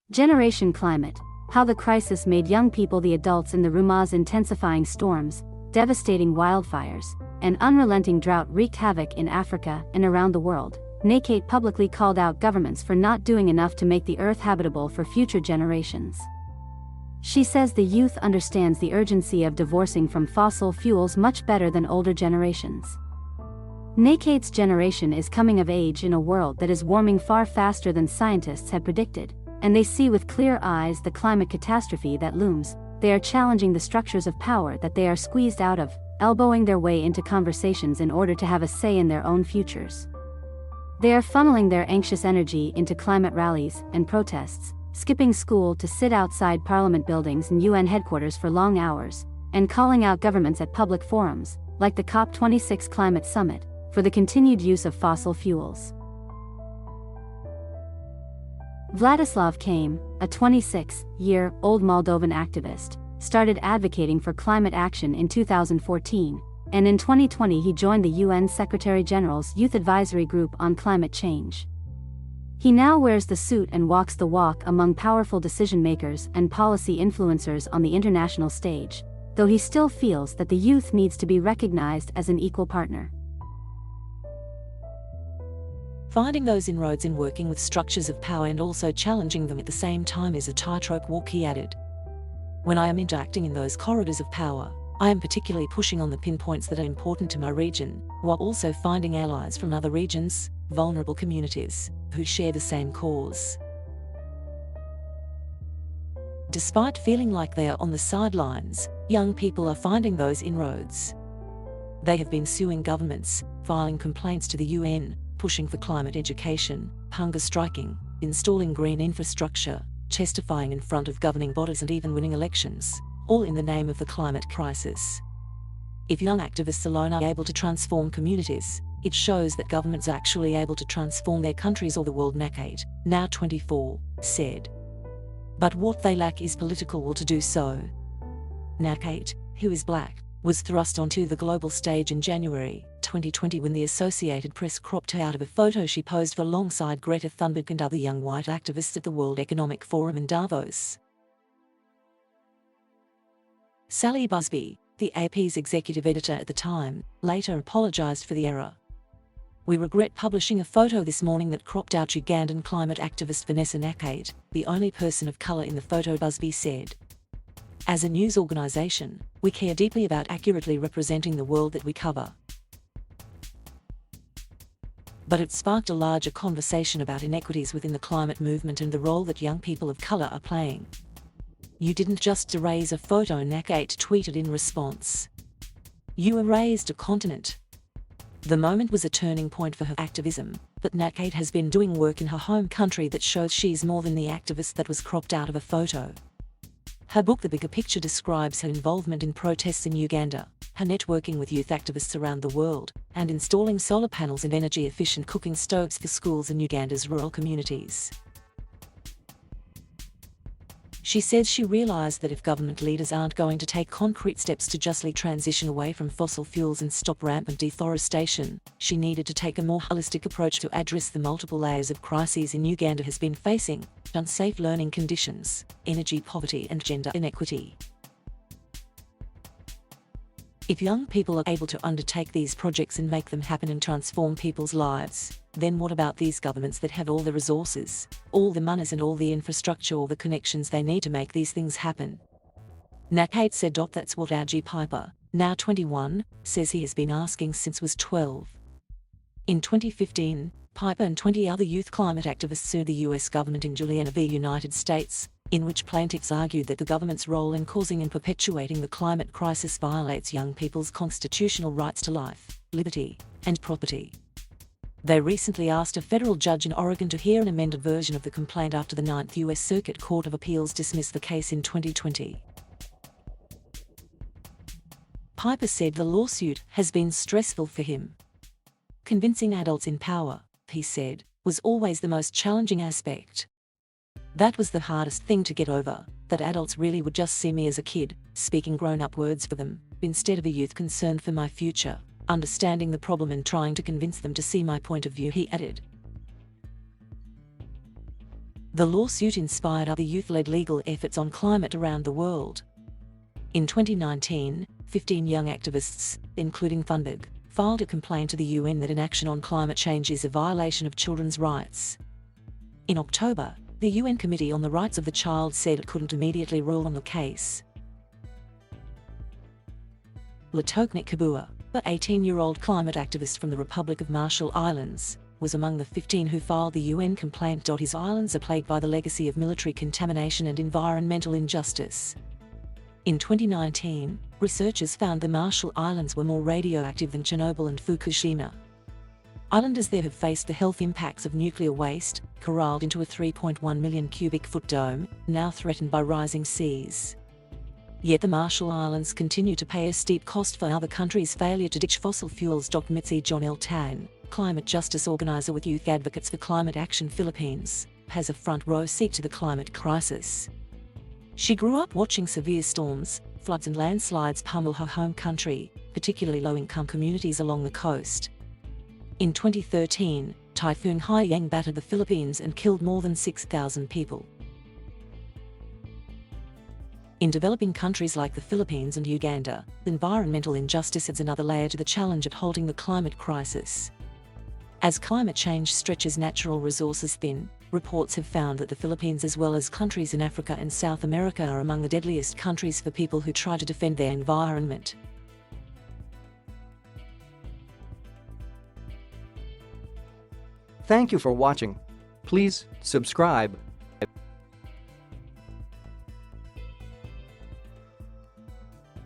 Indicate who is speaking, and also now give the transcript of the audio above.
Speaker 1: Generation Climate: How the crisis made young people the adults in the roomAs. Intensifying storms, devastating wildfires, and unrelenting drought wreaked havoc in Africa and around the world. Nakate publicly called out governments for not doing enough to make the earth habitable for future generations. She says the youth understands the urgency of divorcing from fossil fuels much better than older generations. Nakate's generation is coming of age in a world that is warming far faster than scientists had predicted, and they see with clear eyes the climate catastrophe that looms. They are challenging the structures of power that they are squeezed out of, elbowing their way into conversations in order to have a say in their own futures. They are funneling their anxious energy into climate rallies and protests, skipping school to sit outside parliament buildings and UN headquarters for long hours, and calling out governments at public forums, like the COP26 Climate Summit, for the continued use of fossil fuels. Vladislav Kame, a 26-year-old Moldovan activist, started advocating for climate action in 2014, and in 2020 he joined the UN Secretary-General's Youth Advisory Group on Climate Change. He now wears the suit and walks the walk among powerful decision-makers and policy influencers on the international stage, though he still feels that the youth needs to be recognized as an equal partner.
Speaker 2: Finding those inroads in working with structures of power and also challenging them at the same time is a tightrope walk, he added. When I am interacting in those corridors of power, I am particularly pushing on the pinpoints that are important to my region, while also finding allies from other regions, vulnerable communities, who share the same cause. Despite feeling like they are on the sidelines, young people are finding those inroads. They have been suing governments, filing complaints to the UN, pushing for climate education, hunger striking, installing green infrastructure, testifying in front of governing bodies and even winning elections, all in the name of the climate crisis. If young activists alone are able to transform communities, it shows that governments are actually able to transform their countries or the world, Nakate, now 24, said. But what they lack is political will to do so. Nakate, who is black, was thrust onto the global stage in January 2020 when the Associated Press cropped her out of a photo she posed for alongside Greta Thunberg and other young white activists at the World Economic Forum in Davos. Sally Busby, the AP's executive editor at the time, later apologized for the error. We regret publishing a photo this morning that cropped out Ugandan climate activist Vanessa Nakate, the only person of color in the photo, Busby said. As a news organization, we care deeply about accurately representing the world that we cover. But it sparked a larger conversation about inequities within the climate movement and the role that young people of color are playing. You didn't just erase a photo, Nakate tweeted in response. You erased a continent. The moment was a turning point for her activism, but Nakate has been doing work in her home country that shows she's more than the activist that was cropped out of a photo. Her book The Bigger Picture describes her involvement in protests in Uganda, her networking with youth activists around the world, and installing solar panels and energy-efficient cooking stoves for schools in Uganda's rural communities. She says she realized that if government leaders aren't going to take concrete steps to justly transition away from fossil fuels and stop rampant deforestation, she needed to take a more holistic approach to address the multiple layers of crises in Uganda has been facing: unsafe learning conditions, energy poverty and gender inequity. If young people are able to undertake these projects and make them happen and transform people's lives, then what about these governments that have all the resources, all the monies and all the infrastructure, all the connections they need to make these things happen? Nakate said. That's what Ajay Piper, now 21, says he has been asking since was 12. In 2015, Piper and 20 other youth climate activists sued the US government in Juliana v. United States, in which plaintiffs argued that the government's role in causing and perpetuating the climate crisis violates young people's constitutional rights to life, liberty, and property. They recently asked a federal judge in Oregon to hear an amended version of the complaint after the 9th U.S. Circuit Court of Appeals dismissed the case in 2020. Piper said the lawsuit has been stressful for him. Convincing adults in power, he said, was always the most challenging aspect. That was the hardest thing to get over, that adults really would just see me as a kid, speaking grown-up words for them, instead of a youth concerned for my future, understanding the problem and trying to convince them to see my point of view, he added. The lawsuit inspired other youth-led legal efforts on climate around the world. In 2019, 15 young activists, including Thunberg, filed a complaint to the UN that inaction on climate change is a violation of children's rights. In October, the UN Committee on the Rights of the Child said it couldn't immediately rule on the case. Latoknik Kabua, the 18-year-old climate activist from the Republic of Marshall Islands, was among the 15 who filed the UN complaint. His islands are plagued by the legacy of military contamination and environmental injustice. In 2019, researchers found the Marshall Islands were more radioactive than Chernobyl and Fukushima. Islanders there have faced the health impacts of nuclear waste, corralled into a 3.1 million cubic foot dome, now threatened by rising seas. Yet the Marshall Islands continue to pay a steep cost for other countries' failure to ditch fossil fuels. Dr. Mitzi John L. Tan, climate justice organizer with Youth Advocates for Climate Action Philippines, has a front row seat to the climate crisis. She grew up watching severe storms, floods and landslides pummel her home country, particularly low-income communities along the coast. In 2013, Typhoon Haiyan battered the Philippines and killed more than 6,000 people. In developing countries like the Philippines and Uganda, environmental injustice adds another layer to the challenge of halting the climate crisis. As climate change stretches natural resources thin, reports have found that the Philippines, as well as countries in Africa and South America, are among the deadliest countries for people who try to defend their environment.
Speaker 3: Thank you for watching. Please subscribe.